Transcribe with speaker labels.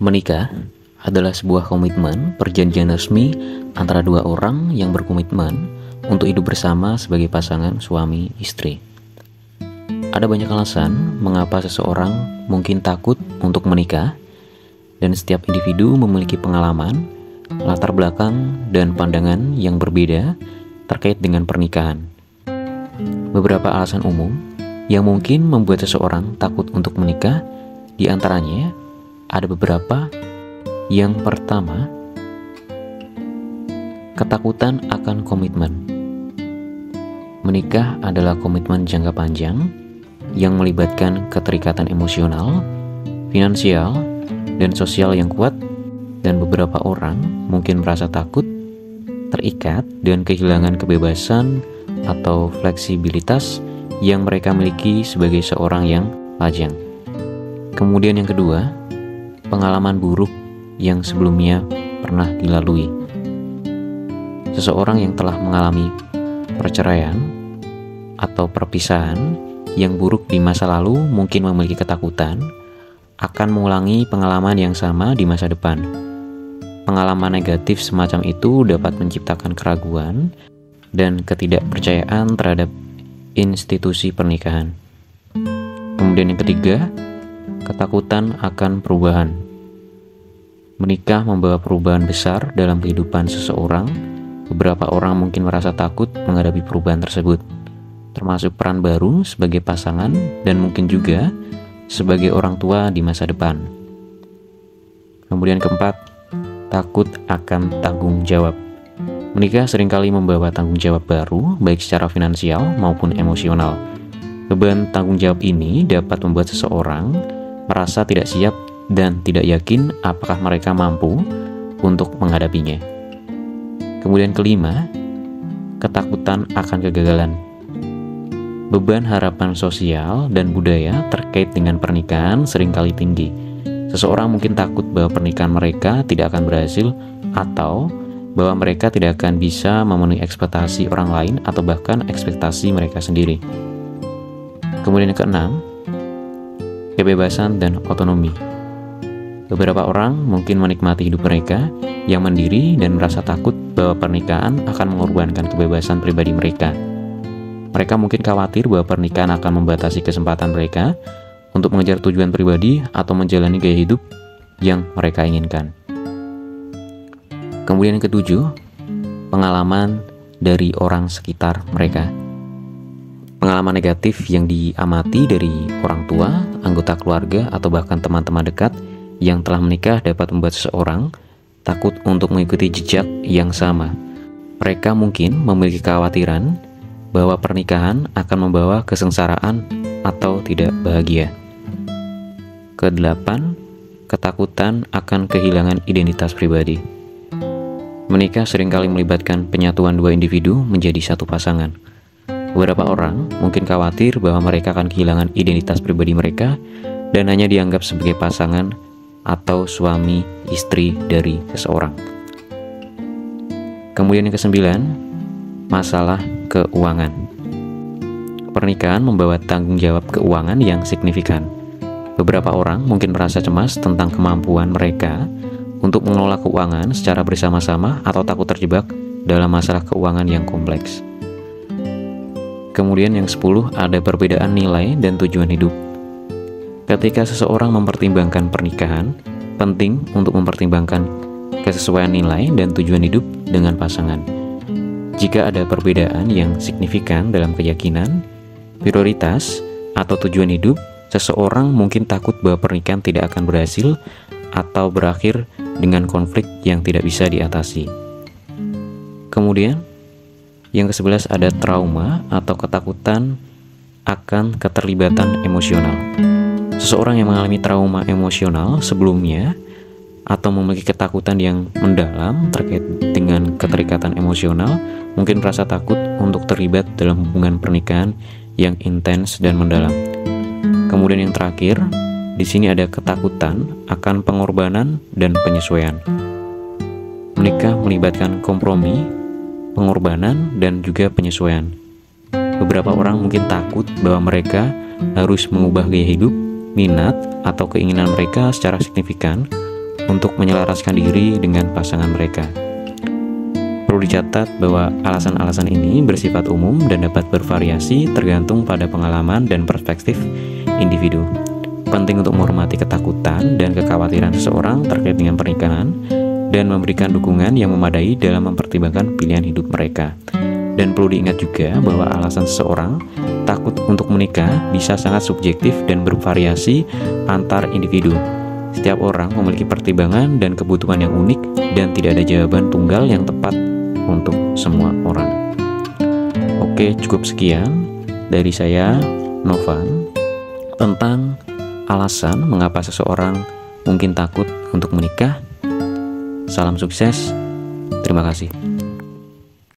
Speaker 1: Menikah adalah sebuah komitmen perjanjian resmi antara dua orang yang berkomitmen untuk hidup bersama sebagai pasangan suami istri. Ada banyak alasan mengapa seseorang mungkin takut untuk menikah, dan setiap individu memiliki pengalaman, latar belakang, dan pandangan yang berbeda terkait dengan pernikahan. Beberapa alasan umum yang mungkin membuat seseorang takut untuk menikah, di antaranya ada beberapa. Yang pertama, ketakutan akan komitmen. Menikah adalah komitmen jangka panjang yang melibatkan keterikatan emosional, finansial, dan sosial yang kuat, dan beberapa orang mungkin merasa takut, terikat, dan kehilangan kebebasan atau fleksibilitas yang mereka miliki sebagai seorang yang lajang. Kemudian yang kedua, pengalaman buruk yang sebelumnya pernah dilalui. Seseorang yang telah mengalami perceraian atau perpisahan yang buruk di masa lalu mungkin memiliki ketakutan akan mengulangi pengalaman yang sama di masa depan. Pengalaman negatif semacam itu dapat menciptakan keraguan dan ketidakpercayaan terhadap institusi pernikahan. Kemudian yang ketiga, ketakutan akan perubahan. Menikah membawa perubahan besar dalam kehidupan seseorang. Beberapa orang mungkin merasa takut menghadapi perubahan tersebut, termasuk peran baru sebagai pasangan dan mungkin juga sebagai orang tua di masa depan. Kemudian keempat, takut akan tanggung jawab. Menikah seringkali membawa tanggung jawab baru, baik secara finansial maupun emosional. Beban tanggung jawab ini dapat membuat seseorang merasa tidak siap dan tidak yakin apakah mereka mampu untuk menghadapinya. Kemudian kelima, ketakutan akan kegagalan. Beban harapan sosial dan budaya terkait dengan pernikahan seringkali tinggi. Seseorang mungkin takut bahwa pernikahan mereka tidak akan berhasil, atau bahwa mereka tidak akan bisa memenuhi ekspektasi orang lain atau bahkan ekspektasi mereka sendiri. Kemudian yang keenam, kebebasan dan otonomi. Beberapa orang mungkin menikmati hidup mereka yang mandiri dan merasa takut bahwa pernikahan akan mengorbankan kebebasan pribadi mereka. Mereka mungkin khawatir bahwa pernikahan akan membatasi kesempatan mereka untuk mengejar tujuan pribadi atau menjalani gaya hidup yang mereka inginkan. Kemudian yang ketujuh, pengalaman dari orang sekitar mereka. Pengalaman negatif yang diamati dari orang tua, anggota keluarga, atau bahkan teman-teman dekat yang telah menikah dapat membuat seseorang takut untuk mengikuti jejak yang sama. Mereka mungkin memiliki kekhawatiran bahwa pernikahan akan membawa kesengsaraan atau tidak bahagia. Kedelapan, ketakutan akan kehilangan identitas pribadi. Menikah seringkali melibatkan penyatuan dua individu menjadi satu pasangan. Beberapa orang mungkin khawatir bahwa mereka akan kehilangan identitas pribadi mereka dan hanya dianggap sebagai pasangan atau suami istri dari seseorang. Kemudian yang kesembilan, masalah keuangan. Pernikahan membawa tanggung jawab keuangan yang signifikan. Beberapa orang mungkin merasa cemas tentang kemampuan mereka untuk mengelola keuangan secara bersama-sama atau takut terjebak dalam masalah keuangan yang kompleks. Kemudian yang 10, ada perbedaan nilai dan tujuan hidup. Ketika seseorang mempertimbangkan pernikahan, penting untuk mempertimbangkan kesesuaian nilai dan tujuan hidup dengan pasangan. Jika ada perbedaan yang signifikan dalam keyakinan, prioritas, atau tujuan hidup, seseorang mungkin takut bahwa pernikahan tidak akan berhasil atau berakhir dengan konflik yang tidak bisa diatasi. Kemudian, yang ke-11 ada trauma atau ketakutan akan keterlibatan emosional. Seseorang yang mengalami trauma emosional sebelumnya atau memiliki ketakutan yang mendalam terkait dengan keterikatan emosional mungkin merasa takut untuk terlibat dalam hubungan pernikahan yang intens dan mendalam. Kemudian yang terakhir, di sini ada ketakutan akan pengorbanan dan penyesuaian. Menikah melibatkan kompromi, pengorbanan, dan juga penyesuaian. Beberapa orang mungkin takut bahwa mereka harus mengubah gaya hidup, minat, atau keinginan mereka secara signifikan untuk menyelaraskan diri dengan pasangan mereka. Perlu dicatat bahwa alasan-alasan ini bersifat umum dan dapat bervariasi tergantung pada pengalaman dan perspektif individu. Penting untuk menghormati ketakutan dan kekhawatiran seseorang terkait dengan pernikahan dan memberikan dukungan yang memadai dalam mempertimbangkan pilihan hidup mereka. Dan perlu diingat juga bahwa alasan seseorang takut untuk menikah bisa sangat subjektif dan bervariasi antar individu. Setiap orang memiliki pertimbangan dan kebutuhan yang unik dan tidak ada jawaban tunggal yang tepat untuk semua orang. Oke, cukup sekian dari saya, Novan, tentang alasan mengapa seseorang mungkin takut untuk menikah. Salam sukses. Terima kasih.